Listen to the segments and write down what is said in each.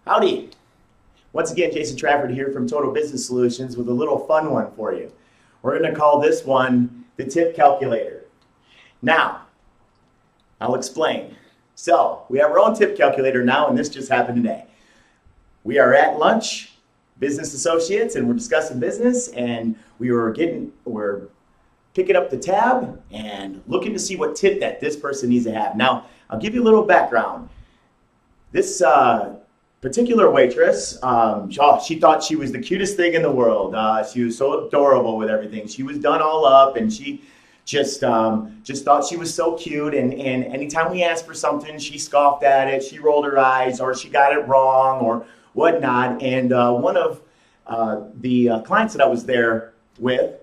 Howdy. Once again, Jason Trafford here from Total Business Solutions with a little fun one for you. We're going to call this one the Tip Calculator. Now, I'll explain. So, we have our own tip calculator now, and this just happened today. We are at lunch, business associates, and we're discussing business, and we're picking up the tab and looking to see what tip that this person needs to have. Now, I'll give you a little background. This particular waitress, she thought she was the cutest thing in the world. She was so adorable with everything. She was done all up, and she just thought she was so cute. And anytime we asked for something, she scoffed at it. She rolled her eyes, or she got it wrong, or whatnot. And one of the clients that I was there with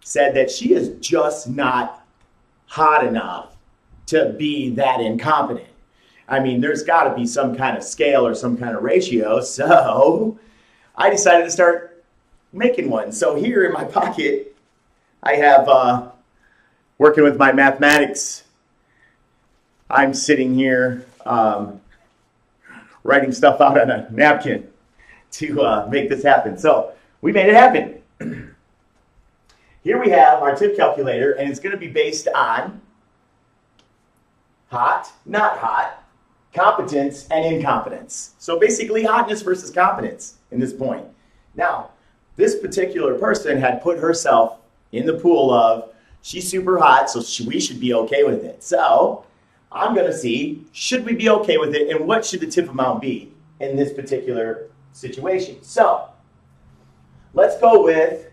said that she is just not hot enough to be that incompetent. I mean, there's got to be some kind of scale or some kind of ratio. So I decided to start making one. So here in my pocket, I have, working with my mathematics, I'm sitting here writing stuff out on a napkin to make this happen. So we made it happen. Here we have our tip calculator, and it's going to be based on hot, not hot, competence, and incompetence. So basically hotness versus competence in this point. Now, this particular person had put herself in the pool of, she's super hot, so we should be okay with it. So I'm going to see, should we be okay with it, and what should the tip amount be in this particular situation? So let's go with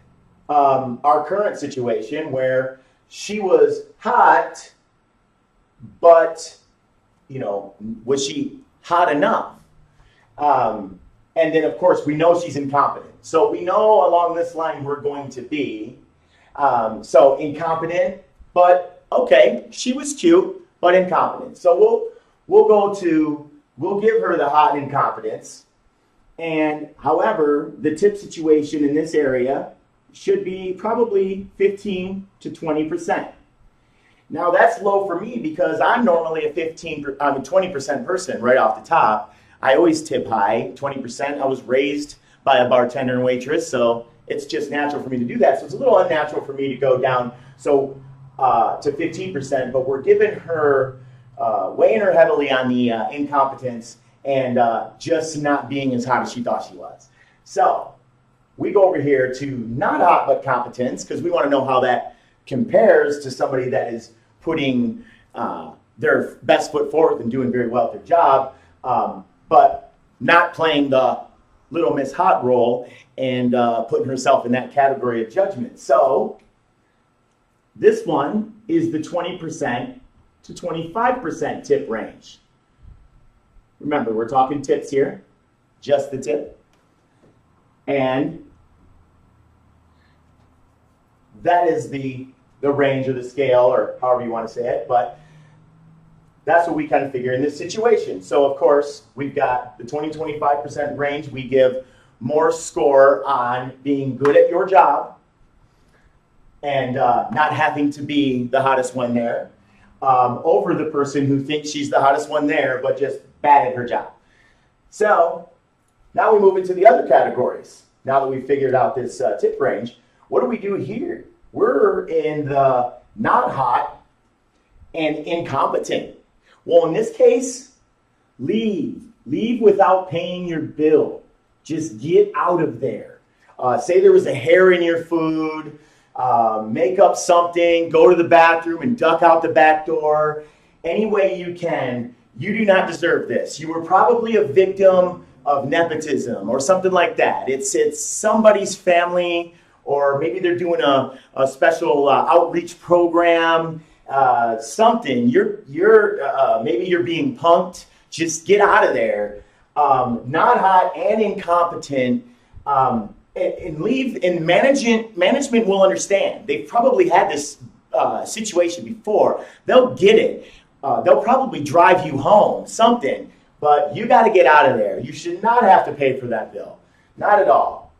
our current situation where she was hot, but was she hot enough? And then, of course, we know she's incompetent. So we know along this line we're going to be, so incompetent, but okay, she was cute, but incompetent. So we'll give her the hot incompetence. And however, the tip situation in this area should be probably 15 to 20%. Now that's low for me because I'm normally a 20% person right off the top. I always tip high, 20%. I was raised by a bartender and waitress, so it's just natural for me to do that. So it's a little unnatural for me to go down to 15%, but we're giving her, weighing her heavily on the incompetence and just not being as hot as she thought she was. So we go over here to not hot but competence because we want to know how that compares to somebody that is putting their best foot forward and doing very well at their job, but not playing the Little Miss Hot role and putting herself in that category of judgment. So this one is the 20% to 25% tip range. Remember, we're talking tips here, just the tip. And that is the range or the scale, or however you want to say it, but that's what we kind of figure in this situation. So of course, we've got the 20-25% range. We give more score on being good at your job and not having to be the hottest one there over the person who thinks she's the hottest one there, but just bad at her job. So now we move into the other categories. Now that we've figured out this tip range, what do we do here? We're in the not hot and incompetent. Well, in this case, leave. Leave without paying your bill. Just get out of there. Say there was a hair in your food, make up something, go to the bathroom and duck out the back door. Any way you can. You do not deserve this. You were probably a victim of nepotism or something like that. It's somebody's family, or maybe they're doing a special outreach program, something. Maybe you're being punked. Just get out of there. Not hot and incompetent, and leave. And management will understand. They've probably had this situation before. They'll get it. They'll probably drive you home, something. But you got to get out of there. You should not have to pay for that bill. Not at all.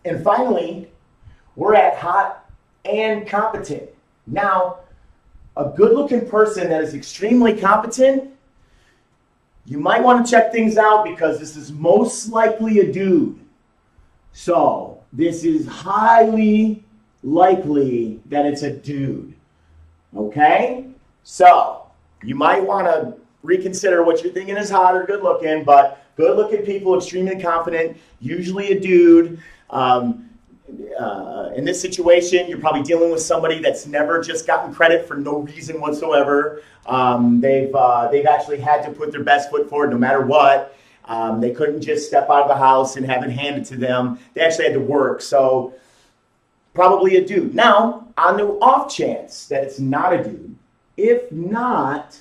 And finally, we're at hot and competent. Now, a good-looking person that is extremely competent you might want to check things out because this is most likely a dude. So this is highly likely that it's a dude. Okay? So you might want to reconsider what you're thinking is hot or good looking, but good looking people, extremely confident, usually a dude. In this situation, you're probably dealing with somebody that's never just gotten credit for no reason whatsoever. They've actually had to put their best foot forward no matter what. They couldn't just step out of the house and have it handed to them. They actually had to work. So probably a dude. Now, on the off chance that it's not a dude, if not,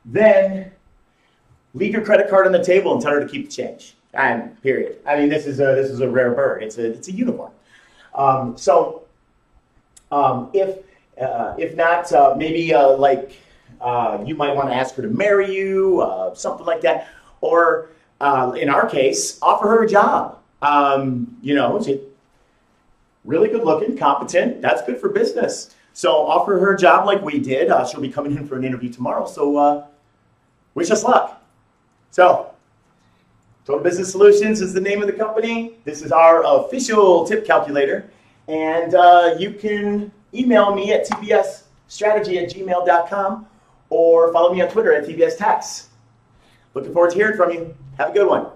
then leave your credit card on the table and tell her to keep the change. And period. I mean, this is a rare bird. It's a unicorn. If not, maybe you might want to ask her to marry you, something like that, or in our case, offer her a job. She's really good looking, competent. That's good for business. So offer her a job like we did. She'll be coming in for an interview tomorrow. So wish us luck. So. Total Business Solutions is the name of the company. This is our official tip calculator. And you can email me at tbsstrategy@gmail.com or follow me on Twitter at tbstax. Looking forward to hearing from you. Have a good one.